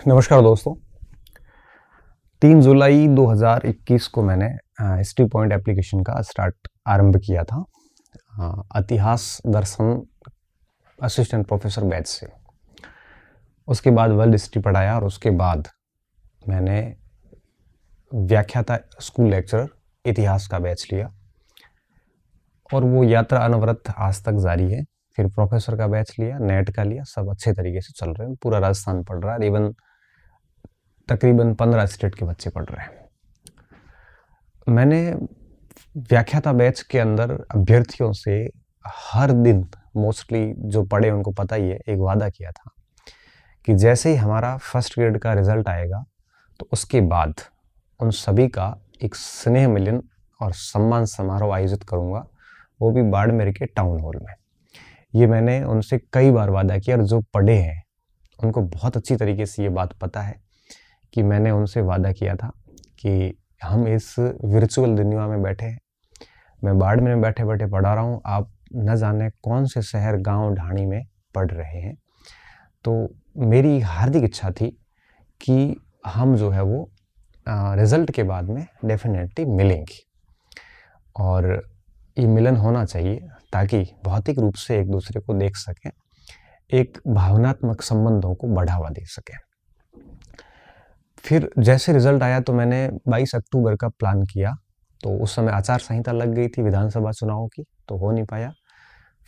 नमस्कार दोस्तों। 3 जुलाई 2021 को मैंने हिस्ट्री पॉइंट एप्लीकेशन का आरंभ किया था इतिहास दर्शन असिस्टेंट प्रोफेसर बैच से। उसके बाद वर्ल्ड हिस्ट्री पढ़ाया और उसके बाद मैंने व्याख्याता स्कूल लेक्चरर इतिहास का बैच लिया और वो यात्रा अनवरत आज तक जारी है। फिर प्रोफेसर का बैच लिया, नेट का लिया, सब अच्छे तरीके से चल रहे हैं। पूरा राजस्थान पढ़ रहा है, इवन तकरीबन 15 स्टेट के बच्चे पढ़ रहे हैं। मैंने व्याख्याता बैच के अंदर अभ्यर्थियों से हर दिन मोस्टली जो पढ़े उनको पता ही है, एक वादा किया था कि जैसे ही हमारा फर्स्ट ग्रेड का रिजल्ट आएगा तो उसके बाद उन सभी का एक स्नेह मिलन और सम्मान समारोह आयोजित करूंगा, वो भी बाड़मेर के टाउन हॉल में। ये मैंने उनसे कई बार वादा किया और जो पढ़े हैं उनको बहुत अच्छी तरीके से ये बात पता है कि मैंने उनसे वादा किया था कि हम इस वर्चुअल दुनिया में बैठे हैं, मैं बाड़मेर में बैठे बैठे पढ़ा रहा हूँ, आप न जाने कौन से शहर गांव ढाणी में पढ़ रहे हैं। तो मेरी हार्दिक इच्छा थी कि हम जो है वो रिज़ल्ट के बाद में डेफिनेटली मिलेंगे और ये मिलन होना चाहिए ताकि भौतिक रूप से एक दूसरे को देख सकें, एक भावनात्मक संबंधों को बढ़ावा दे सकें। फिर जैसे रिजल्ट आया तो मैंने 22 अक्टूबर का प्लान किया, तो उस समय आचार संहिता लग गई थी विधानसभा चुनाव की, तो हो नहीं पाया।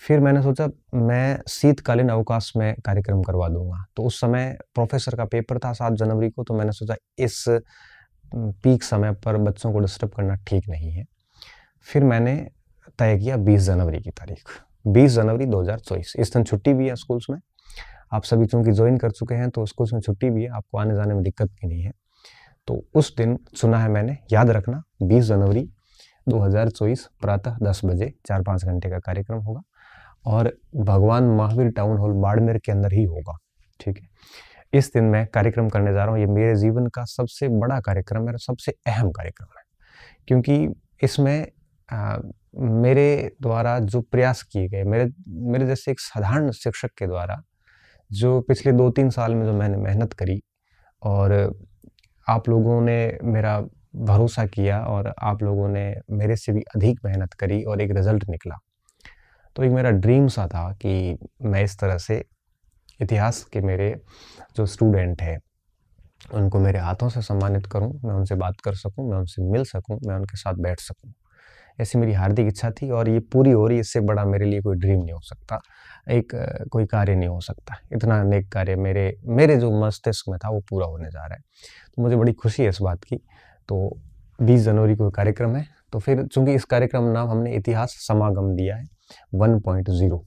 फिर मैंने सोचा मैं शीतकालीन अवकाश में कार्यक्रम करवा दूंगा। तो उस समय प्रोफेसर का पेपर था 7 जनवरी को, तो मैंने सोचा इस पीक समय पर बच्चों को डिस्टर्ब करना ठीक नहीं है। फिर मैंने तय किया 20 जनवरी की तारीख, 20 जनवरी 2024। इस दिन छुट्टी भी है स्कूल्स में, आप सभी चूंकि ज्वाइन कर चुके हैं तो स्कूल्स में छुट्टी भी है, आपको आने जाने में दिक्कत भी नहीं है। तो उस दिन चुना है मैंने, याद रखना 20 जनवरी 2024 प्रातः 10 बजे 4-5 घंटे का कार्यक्रम होगा और भगवान महावीर टाउन हॉल बाड़मेर के अंदर ही होगा। ठीक है, इस दिन मैं कार्यक्रम करने जा रहा हूँ। ये मेरे जीवन का सबसे बड़ा कार्यक्रम है, सबसे अहम कार्यक्रम है, क्योंकि इसमें मेरे द्वारा जो प्रयास किए गए, मेरे जैसे एक साधारण शिक्षक के द्वारा जो पिछले 2-3 साल में जो मैंने मेहनत करी और आप लोगों ने मेरा भरोसा किया और आप लोगों ने मेरे से भी अधिक मेहनत करी और एक रिजल्ट निकला। तो एक मेरा ड्रीम सा था कि मैं इस तरह से इतिहास के मेरे जो स्टूडेंट हैं उनको मेरे हाथों से सम्मानित करूं, मैं उनसे बात कर सकूं, मैं उनसे मिल सकूं, मैं उनके साथ बैठ सकूं। ऐसी मेरी हार्दिक इच्छा थी और ये पूरी हो रही है। इससे बड़ा मेरे लिए कोई ड्रीम नहीं हो सकता, एक कोई कार्य नहीं हो सकता। इतना नेक कार्य मेरे जो मस्तिष्क में था वो पूरा होने जा रहा है, तो मुझे बड़ी खुशी है इस बात की। तो 20 जनवरी को कार्यक्रम है, तो फिर चूंकि इस कार्यक्रम नाम हमने इतिहास समागम दिया है 1.0,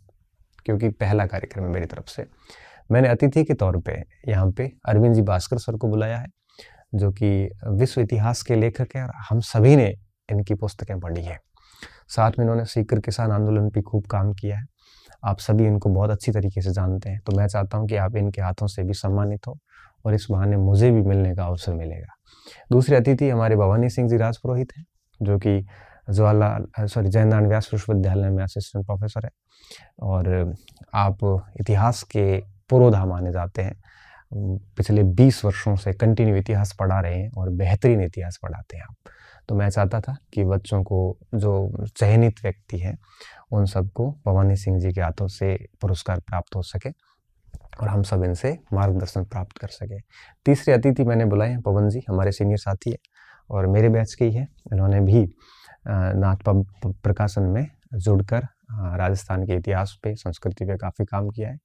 क्योंकि पहला कार्यक्रम है मेरी तरफ से। मैंने अतिथि के तौर पे यहाँ पे अरविंद जी भास्कर सर को बुलाया है, जो कि विश्व इतिहास के लेखक हैं और हम सभी ने इनकी पुस्तकें पढ़ी है। साथ में इन्होंने सीकर किसान आंदोलन पे खूब काम किया है, आप सभी इनको बहुत अच्छी तरीके से जानते हैं। तो मैं चाहता हूँ कि आप इनके हाथों से भी सम्मानित हो और इस बहाने मुझे भी मिलने का अवसर मिलेगा। दूसरे अतिथि हमारे भवानी सिंह जी राजपुरोहित हैं, जो कि जयनारायण व्यास विश्वविद्यालय में असिस्टेंट प्रोफेसर है और आप इतिहास के पुरोधा माने जाते हैं। पिछले 20 वर्षों से कंटिन्यू इतिहास पढ़ा रहे हैं और बेहतरीन इतिहास पढ़ाते हैं आप। तो मैं चाहता था कि बच्चों को जो चयनित व्यक्ति हैं उन सबको भवानी सिंह जी के हाथों से पुरस्कार प्राप्त हो सके और हम सब इनसे मार्गदर्शन प्राप्त कर सके। तीसरे अतिथि मैंने बुलाए हैं पवन जी, हमारे सीनियर साथी है और मेरे बैच के ही है। इन्होंने भी नाथ प्रकाशन में जुड़कर राजस्थान के इतिहास पे, संस्कृति पे काफ़ी काम किया है,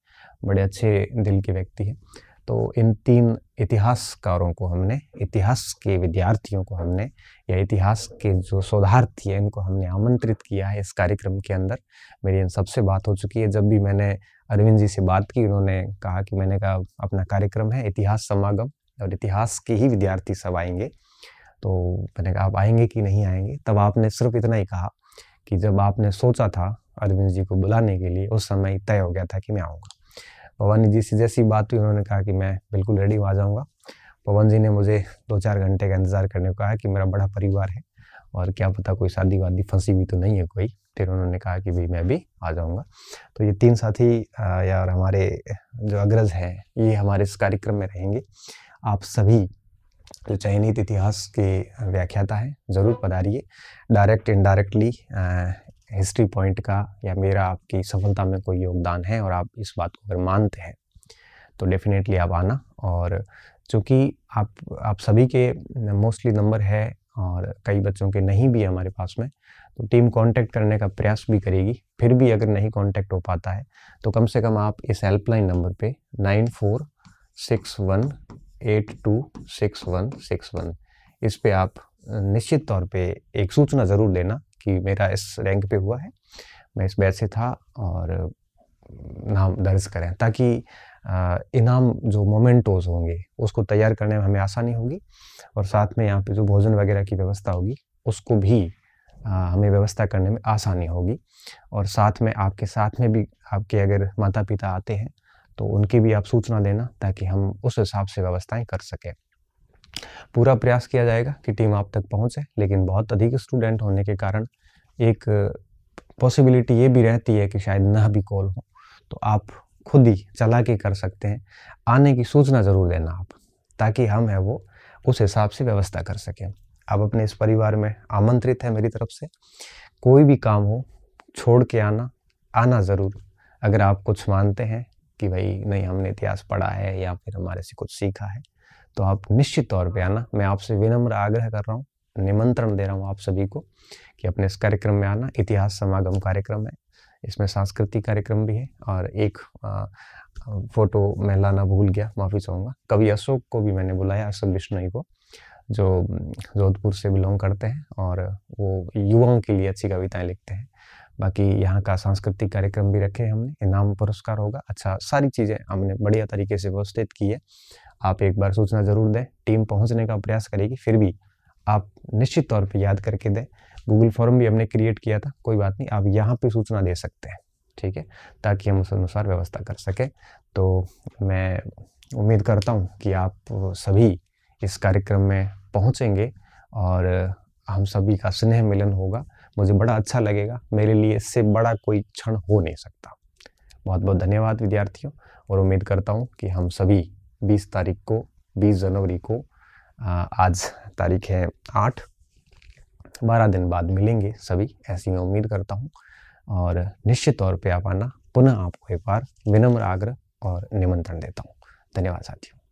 बड़े अच्छे दिल के व्यक्ति हैं। तो इन 3 इतिहासकारों को हमने, इतिहास के विद्यार्थियों को हमने, या इतिहास के जो शोधार्थी हैं इनको हमने आमंत्रित किया है इस कार्यक्रम के अंदर। मेरी इन सबसे बात हो चुकी है। जब भी मैंने अरविंद जी से बात की, उन्होंने कहा कि मैंने कहा अपना कार्यक्रम है इतिहास समागम और इतिहास के ही विद्यार्थी सब आएंगे। तो मैंने कहा आप आएंगे कि नहीं आएंगे? तब आपने सिर्फ इतना ही कहा कि जब आपने सोचा था अरविंद जी को बुलाने के लिए, उस समय तय हो गया था कि मैं आऊँगा। पवन जी से जैसी बात हुई, उन्होंने कहा कि मैं बिल्कुल रेडी आ जाऊँगा। पवन जी ने मुझे 2-4 घंटे का इंतज़ार करने को कहा कि मेरा बड़ा परिवार है और क्या पता कोई शादी वादी फंसी हुई तो नहीं है कोई। फिर उन्होंने कहा कि भाई मैं भी आ जाऊँगा। तो ये 3 साथी यार हमारे जो अग्रज हैं, ये हमारे इस कार्यक्रम में रहेंगे। आप सभी जो चयनित इतिहास के व्याख्याता हैं, ज़रूर पधारिए। डायरेक्ट इनडायरेक्टली हिस्ट्री पॉइंट का या मेरा आपकी सफलता में कोई योगदान है और आप इस बात को अगर मानते हैं तो डेफिनेटली आप आना। और चूँकि आप सभी के मोस्टली नंबर है और कई बच्चों के नहीं भी है हमारे पास में, तो टीम कांटेक्ट करने का प्रयास भी करेगी। फिर भी अगर नहीं कांटेक्ट हो पाता है तो कम से कम आप इस हेल्पलाइन नंबर पे 9461826161 इस पे आप निश्चित तौर पे एक सूचना ज़रूर देना कि मेरा इस रैंक पे हुआ है, मैं इस बैच से था, और नाम दर्ज करें, ताकि इनाम जो मोमेंटोज़ होंगे उसको तैयार करने में हमें आसानी होगी, और साथ में यहाँ पे जो भोजन वगैरह की व्यवस्था होगी उसको भी हमें व्यवस्था करने में आसानी होगी। और साथ में भी आपके अगर माता पिता आते हैं तो उनकी भी आप सूचना देना, ताकि हम उस हिसाब से व्यवस्थाएं कर सकें। पूरा प्रयास किया जाएगा कि टीम आप तक पहुंचे, लेकिन बहुत अधिक स्टूडेंट होने के कारण एक पॉसिबिलिटी ये भी रहती है कि शायद ना भी कॉल हो, तो आप खुद ही चालाकी कर सकते हैं। आने की सूचना ज़रूर देना आप, ताकि हम है वो उस हिसाब से व्यवस्था कर सकें। आप अपने इस परिवार में आमंत्रित है मेरी तरफ से। कोई भी काम हो छोड़ के आना ज़रूर। अगर आप कुछ मानते हैं कि भाई नहीं हमने इतिहास पढ़ा है या फिर हमारे से कुछ सीखा है, तो आप निश्चित तौर पे आना। मैं आपसे विनम्र आग्रह कर रहा हूँ, निमंत्रण दे रहा हूँ आप सभी को कि अपने इस कार्यक्रम में आना। इतिहास समागम कार्यक्रम है, इसमें सांस्कृतिक कार्यक्रम भी है, और एक फ़ोटो मैं लाना भूल गया, माफ़ी चाहूँगा। कवि अशोक को भी मैंने बुलाया, अशोक बिश्नोई को, जो जोधपुर से बिलोंग करते हैं और वो युवाओं के लिए अच्छी कविताएं लिखते हैं। बाकी यहाँ का सांस्कृतिक कार्यक्रम भी रखे हमने, इनाम पुरस्कार होगा, अच्छा सारी चीज़ें हमने बढ़िया तरीके से व्यवस्थित की है। आप एक बार सूचना ज़रूर दें, टीम पहुँचने का प्रयास करेगी, फिर भी आप निश्चित तौर पे याद करके दें। गूगल फॉर्म भी हमने क्रिएट किया था, कोई बात नहीं, आप यहाँ पे सूचना दे सकते हैं, ठीक है, ताकि हम उस अनुसार व्यवस्था कर सकें। तो मैं उम्मीद करता हूँ कि आप सभी इस कार्यक्रम में पहुँचेंगे और हम सभी का स्नेह मिलन होगा। मुझे बड़ा अच्छा लगेगा, मेरे लिए इससे बड़ा कोई क्षण हो नहीं सकता। बहुत बहुत धन्यवाद विद्यार्थियों, और उम्मीद करता हूँ कि हम सभी 20 जनवरी को आज तारीख है 8, 12 दिन बाद मिलेंगे सभी, ऐसी मैं उम्मीद करता हूँ। और निश्चित तौर पे आप आना। पुनः आपको एक बार विनम्र आग्रह और निमंत्रण देता हूँ। धन्यवाद साथियों।